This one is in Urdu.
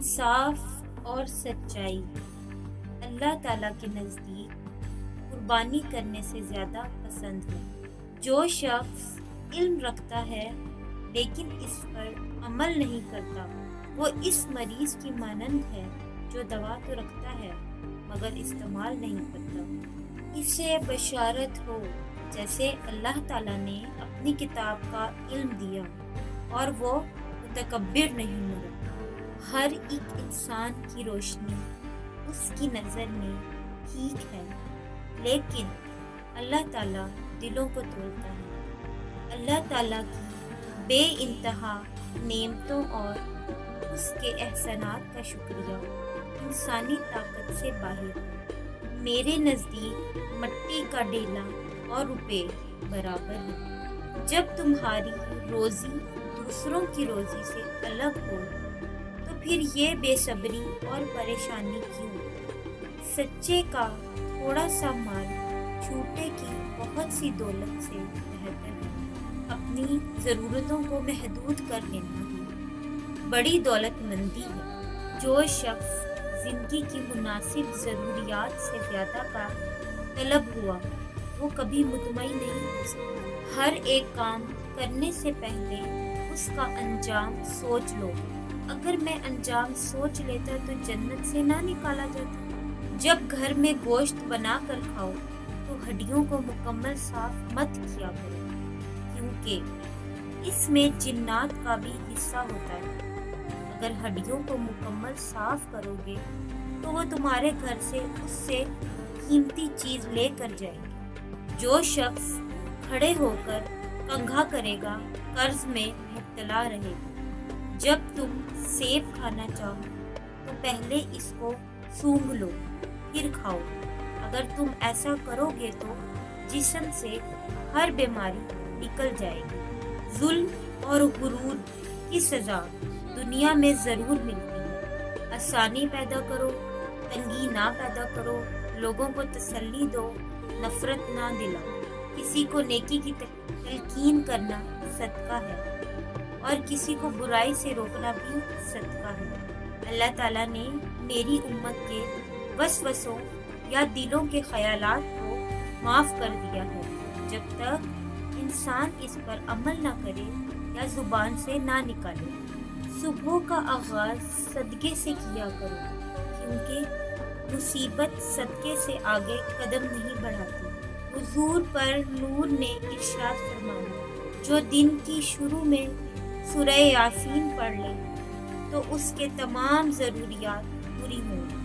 انصاف اور سچائی اللہ تعالیٰ کے نزدیک قربانی کرنے سے زیادہ پسند ہے۔ جو شخص علم رکھتا ہے لیکن اس پر عمل نہیں کرتا، وہ اس مریض کی مانند ہے جو دوا تو رکھتا ہے مگر استعمال نہیں کرتا۔ اسے بشارت ہو جیسے اللہ تعالیٰ نے اپنی کتاب کا علم دیا اور وہ متکبر نہیں مرا۔ ہر ایک انسان کی روشنی اس کی نظر میں ٹھیک ہے، لیکن اللہ تعالیٰ دلوں کو تولتا ہے۔ اللہ تعالیٰ کی بے انتہا نعمتوں اور اس کے احسانات کا شکریہ انسانی طاقت سے باہر ہے۔ میرے نزدیک مٹی کا ڈیلا اور روپے برابر ہے۔ جب تمہاری روزی دوسروں کی روزی سے الگ ہو تو پھر یہ بے صبری اور پریشانی کیوں؟ سچے کا تھوڑا سا مال چھوٹے کی بہت سی دولت سے بہتر ہے۔ اپنی ضرورتوں کو محدود کر لینا ہی بڑی دولت مندی ہے۔ جو شخص زندگی کی مناسب ضروریات سے زیادہ کا طلب ہوا وہ کبھی مطمئن نہیں ہو سکتا۔ ہر ایک کام کرنے سے پہلے اس کا انجام سوچ لو۔ اگر میں انجام سوچ لیتا تو جنت سے نہ نکالا جاتا۔ جب گھر میں گوشت بنا کر کھاؤ تو ہڈیوں کو مکمل صاف مت کیا کرو، کیونکہ اس میں جنات کا بھی حصہ ہوتا ہے۔ اگر ہڈیوں کو مکمل صاف کرو گے تو وہ تمہارے گھر سے اس سے قیمتی چیز لے کر جائے گی۔ جو شخص کھڑے ہو کر کنگھا کرے گا قرض میں مبتلا رہے گا۔ جب تم سیب کھانا چاہو تو پہلے اس کو سونگھ لو پھر کھاؤ۔ اگر تم ایسا کرو گے تو جسم سے ہر بیماری نکل جائے گی۔ ظلم اور غرور کی سزا دنیا میں ضرور ملتی ہے۔ آسانی پیدا کرو، تنگی نہ پیدا کرو، لوگوں کو تسلی دو، نفرت نہ دلاؤ۔ کسی کو نیکی کی تلقین کرنا صدقہ ہے اور کسی کو برائی سے روکنا بھی صدقہ ہے۔ اللہ تعالیٰ نے میری امت کے وسوسوں یا دلوں کے خیالات کو معاف کر دیا ہے جب تک انسان اس پر عمل نہ کرے یا زبان سے نہ نکالے۔ صبح کا آغاز صدقے سے کیا کرو، کیونکہ مصیبت صدقے سے آگے قدم نہیں بڑھاتی۔ حضور پر نور نے ارشاد فرمایا، جو دن کی شروع میں سورہ یاسین پڑھ لے تو اس کے تمام ضروریات پوری ہوں۔